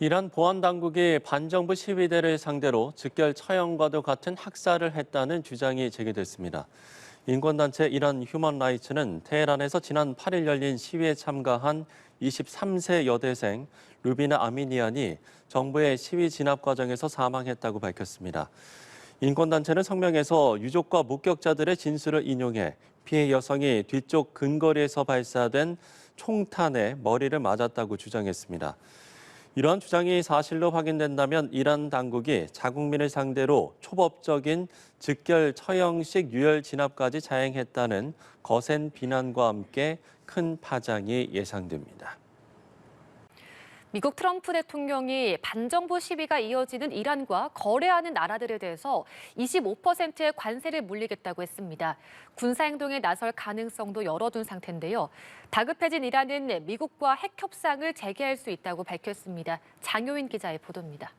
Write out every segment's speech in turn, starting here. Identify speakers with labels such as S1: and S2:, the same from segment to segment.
S1: 이란 보안당국이 반정부 시위대를 상대로 즉결 처형과도 같은 학살을 했다는 주장이 제기됐습니다. 인권단체 이란 휴먼 라이츠는 테헤란에서 지난 8일 열린 시위에 참가한 23세 여대생 루비나 아미니안이 정부의 시위 진압 과정에서 사망했다고 밝혔습니다. 인권단체는 성명에서 유족과 목격자들의 진술을 인용해 피해 여성이 뒤쪽 근거리에서 발사된 총탄에 머리를 맞았다고 주장했습니다. 이러한 주장이 사실로 확인된다면 이란 당국이 자국민을 상대로 초법적인 즉결 처형식 유혈 진압까지 자행했다는 거센 비난과 함께 큰 파장이 예상됩니다.
S2: 미국 트럼프 대통령이 반정부 시위가 이어지는 이란과 거래하는 나라들에 대해서 25%의 관세를 물리겠다고 했습니다. 군사행동에 나설 가능성도 열어둔 상태인데요. 다급해진 이란은 미국과 핵 협상을 재개할 수 있다고 밝혔습니다. 장효인 기자의 보도입니다.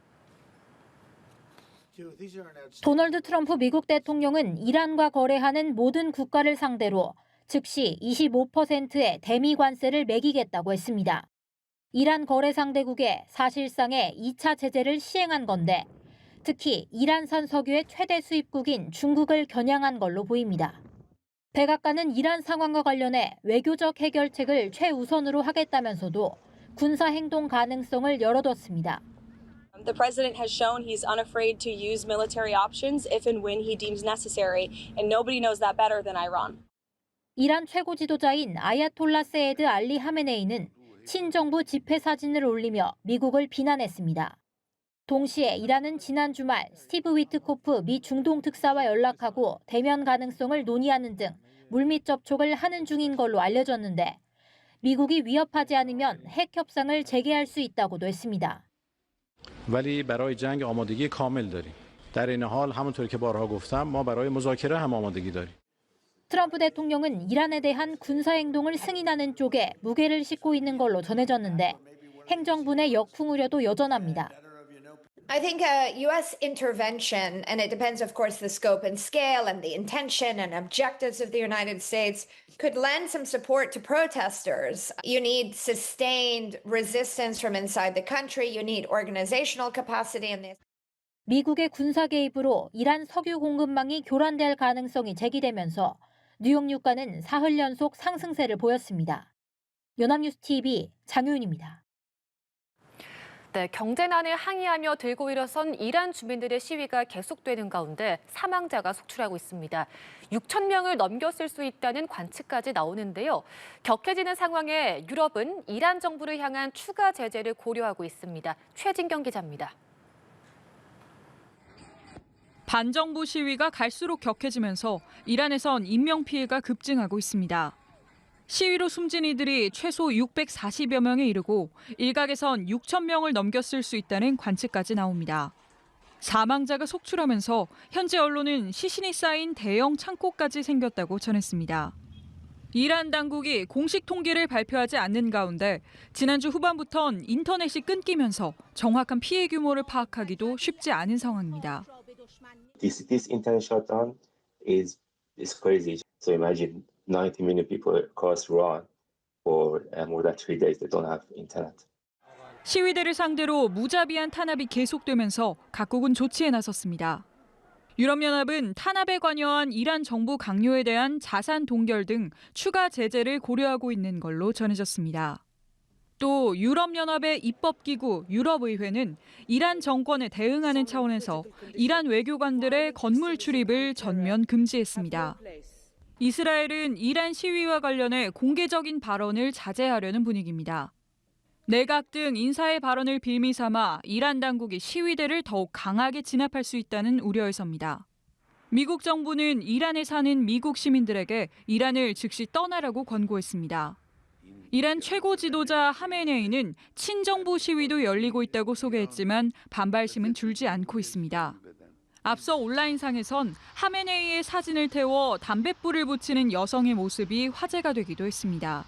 S3: 도널드 트럼프 미국 대통령은 이란과 거래하는 모든 국가를 상대로 즉시 25%의 대미 관세를 매기겠다고 했습니다. 이란 거래 상대국에 사실상의 2차 제재를 시행한 건데 특히 이란산 석유의 최대 수입국인 중국을 겨냥한 걸로 보입니다. 백악관은 이란 상황과 관련해 외교적 해결책을 최우선으로 하겠다면서도 군사 행동 가능성을 열어뒀습니다.
S4: The president has shown he's unafraid to use military options if and when he deems necessary, and nobody knows that better than Iran.
S3: 이란 최고 지도자인 아야톨라 세에드 알리 하메네이는 친정부 집회 사진을 올리며 미국을 비난했습니다. 동시에 이란은 지난 주말 스티브 위트코프 미 중동 특사와 연락하고 대면 가능성을 논의하는 등 물밑 접촉을 하는 중인 걸로 알려졌는데 미국이 위협하지 않으면 핵 협상을 재개할 수 있다고도 했습니다.
S5: ولی برای جنگ آمادگی کامل داریم. در این حال همونطور که بارها گفتم ما برای مذاکره هم آمادگی داریم.
S3: 트럼프 대통령은 이란에 대한 군사행동을 승인하는 쪽에 무게를 싣고 있는 걸로 전해졌는데 행정부 내 역풍 우려도 여전합니다.
S6: I think U.S. intervention, and it depends, of course, the scope and scale and the intention and objectives of the United States, could lend some support to protesters. You need sustained resistance from inside the country. You need organizational capacity in this.
S3: 미국의 군사 개입으로 이란 석유 공급망이 교란될 가능성이 제기되면서 뉴욕 유가는 사흘 연속 상승세를 보였습니다. 연합뉴스 TV 장효윤입니다.
S2: 네, 경제난을 항의하며 들고 일어선 이란 주민들의 시위가 계속되는 가운데 사망자가 속출하고 있습니다. 6천 명을 넘겼을 수 있다는 관측까지 나오는데요. 격해지는 상황에 유럽은 이란 정부를 향한 추가 제재를 고려하고 있습니다. 최진경 기자입니다.
S7: 반정부 시위가 갈수록 격해지면서 이란에선 인명피해가 급증하고 있습니다. 시위로 숨진 이들이 최소 640여 명에 이르고 일각에선 6천 명을 넘겼을 수 있다는 관측까지 나옵니다. 사망자가 속출하면서 현지 언론은 시신이 쌓인 대형 창고까지 생겼다고 전했습니다. 이란 당국이 공식 통계를 발표하지 않는 가운데 지난주 후반부턴 인터넷이 끊기면서 정확한 피해 규모를 파악하기도 쉽지 않은 상황입니다.
S8: This internet shutdown is crazy. So imagine 90 million people across Iran for more than 3 days they don't have internet.
S7: 시위대를 상대로 무자비한 탄압이 계속되면서 각국은 조치에 나섰습니다. 유럽연합은 탄압에 관여한 이란 정부 강요에 대한 자산 동결 등 추가 제재를 고려하고 있는 걸로 전해졌습니다. 또 유럽연합의 입법기구 유럽의회는 이란 정권에 대응하는 차원에서 이란 외교관들의 건물 출입을 전면 금지했습니다. 이스라엘은 이란 시위와 관련해 공개적인 발언을 자제하려는 분위기입니다. 내각 등 인사의 발언을 빌미 삼아 이란 당국이 시위대를 더욱 강하게 진압할 수 있다는 우려에서입니다. 미국 정부는 이란에 사는 미국 시민들에게 이란을 즉시 떠나라고 권고했습니다. 이란 최고 지도자 하메네이는 친정부 시위도 열리고 있다고 소개했지만 반발심은 줄지 않고 있습니다. 앞서 온라인상에선 하메네이의 사진을 태워 담뱃불을 붙이는 여성의 모습이 화제가 되기도 했습니다.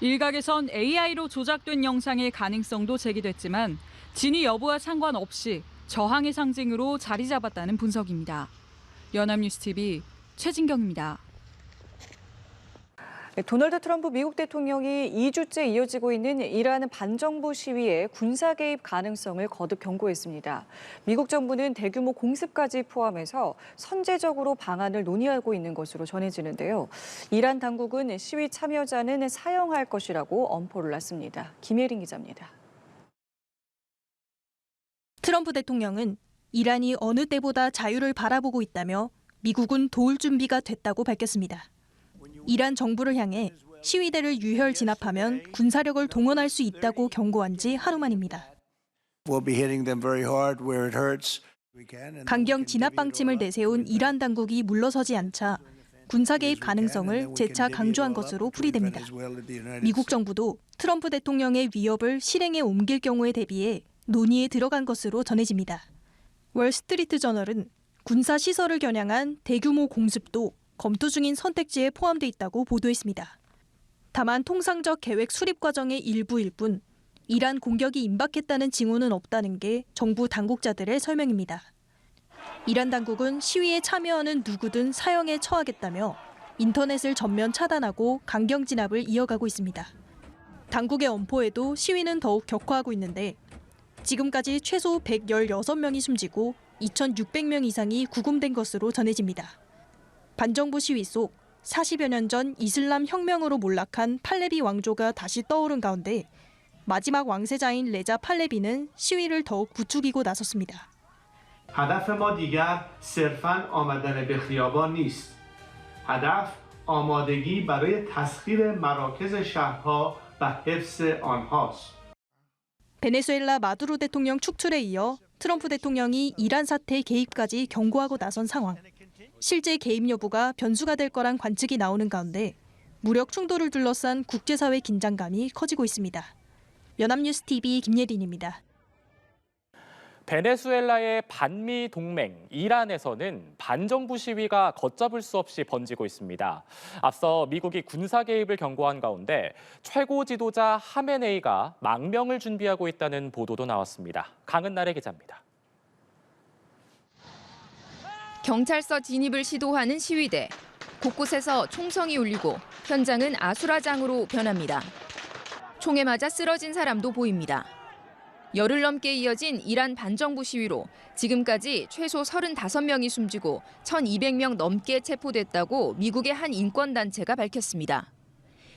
S7: 일각에선 AI로 조작된 영상의 가능성도 제기됐지만 진위 여부와 상관없이 저항의 상징으로 자리 잡았다는 분석입니다. 연합뉴스 TV 최진경입니다.
S9: 도널드 트럼프 미국 대통령이 2주째 이어지고 있는 이란 반정부 시위의 군사 개입 가능성을 거듭 경고했습니다. 미국 정부는 대규모 공습까지 포함해서 선제적으로 방안을 논의하고 있는 것으로 전해지는데요. 이란 당국은 시위 참여자는 사형할 것이라고 엄포를 놨습니다. 김예린 기자입니다.
S10: 트럼프 대통령은 이란이 어느 때보다 자유를 바라보고 있다며 미국은 도울 준비가 됐다고 밝혔습니다. 이란 정부를 향해 시위대를 유혈 진압하면 군사력을 동원할 수 있다고 경고한 지 하루 만입니다. 강경 진압 방침을 내세운 이란 당국이 물러서지 않자 군사 개입 가능성을 재차 강조한 것으로 풀이됩니다. 미국 정부도 트럼프 대통령의 위협을 실행에 옮길 경우에 대비해 논의에 들어간 것으로 전해집니다. 월스트리트 저널은 군사 시설을 겨냥한 대규모 공습도 검토 중인 선택지에 포함돼 있다고 보도했습니다. 다만 통상적 계획 수립 과정의 일부일 뿐 이란 공격이 임박했다는 징후는 없다는 게 정부 당국자들의 설명입니다. 이란 당국은 시위에 참여하는 누구든 사형에 처하겠다며 인터넷을 전면 차단하고 강경 진압을 이어가고 있습니다. 당국의 엄포에도 시위는 더욱 격화하고 있는데 지금까지 최소 116명이 숨지고 2,600명 이상이 구금된 것으로 전해집니다. 반정부 시위 속 40여 년 전 이슬람 혁명으로 몰락한 팔레비 왕조가 다시 떠오른 가운데 마지막 왕세자인 레자 팔레비는 시위를 더욱 부추기고 나섰습니다.
S11: هدف ما دیگر صرفاً آمدن به خیابان نیست. هدف آمادگی برای تسخیر مراکز شهرها و حفظ آنهاست.
S10: 베네수엘라 마두로 대통령 축출에 이어 트럼프 대통령이 이란 사태 개입까지 경고하고 나선 상황. 실제 개입 여부가 변수가 될 거란 관측이 나오는 가운데 무력 충돌을 둘러싼 국제사회 긴장감이 커지고 있습니다. 연합뉴스 TV 김예린입니다.
S12: 베네수엘라의 반미 동맹 이란에서는 반정부 시위가 걷잡을 수 없이 번지고 있습니다. 앞서 미국이 군사 개입을 경고한 가운데 최고 지도자 하메네이가 망명을 준비하고 있다는 보도도 나왔습니다. 강은날의 기자입니다.
S13: 경찰서 진입을 시도하는 시위대. 곳곳에서 총성이 울리고 현장은 아수라장으로 변합니다. 총에 맞아 쓰러진 사람도 보입니다. 열흘 넘게 이어진 이란 반정부 시위로 지금까지 최소 35명이 숨지고 1,200명 넘게 체포됐다고 미국의 한 인권단체가 밝혔습니다.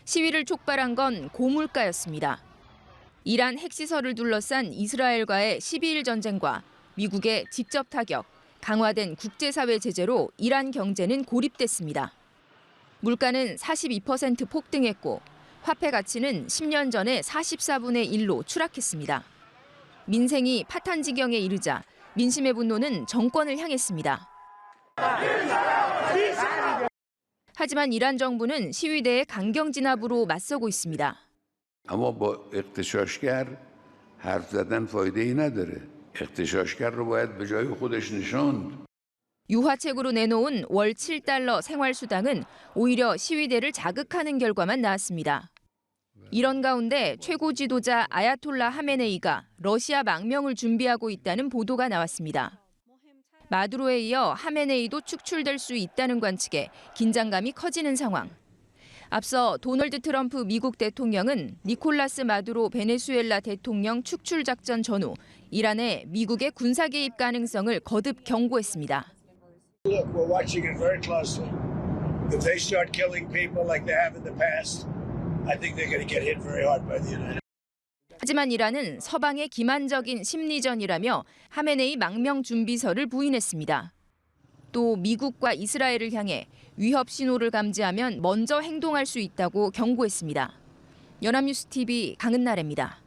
S13: 시위를 촉발한 건 고물가였습니다. 이란 핵시설을 둘러싼 이스라엘과의 12일 전쟁과 미국의 직접 타격, 강화된 국제사회 제재로 이란 경제는 고립됐습니다. 물가는 42% 폭등했고 화폐 가치는 10년 전에 44분의 1로 추락했습니다. 민생이 파탄 지경에 이르자 민심의 분노는 정권을 향했습니다. 하지만 이란 정부는 시위대의 강경 진압으로 맞서고 있습니다.
S14: اما با اغتشاشگر حرف زدن فایده‌ای نداره. اغتشاشگر رو باید به جای خودش نشاند.
S13: 유화책으로 내놓은 월 7달러 생활수당은 오히려 시위대를 자극하는 결과만 나왔습니다. 이런 가운데 최고 지도자 아야톨라 하메네이가 러시아 망명을 준비하고 있다는 보도가 나왔습니다. 마두로에 이어 하메네이도 축출될 수 있다는 관측에 긴장감이 커지는 상황. 앞서 도널드 트럼프 미국 대통령은 니콜라스 마두로 베네수엘라 대통령 축출 작전 전후 이란의 미국의 군사 개입 가능성을 거듭 경고했습니다.
S15: Look, we're watching it very closely. If they start killing people like they have in the past, I think they're going to get hit very hard by the United States.
S13: 하지만 이란은 서방의 기만적인 심리전이라며 하메네이 망명 준비설을 부인했습니다. 또 미국과 이스라엘을 향해 위협 신호를 감지하면 먼저 행동할 수 있다고 경고했습니다. 연합뉴스 TV 강은나래입니다.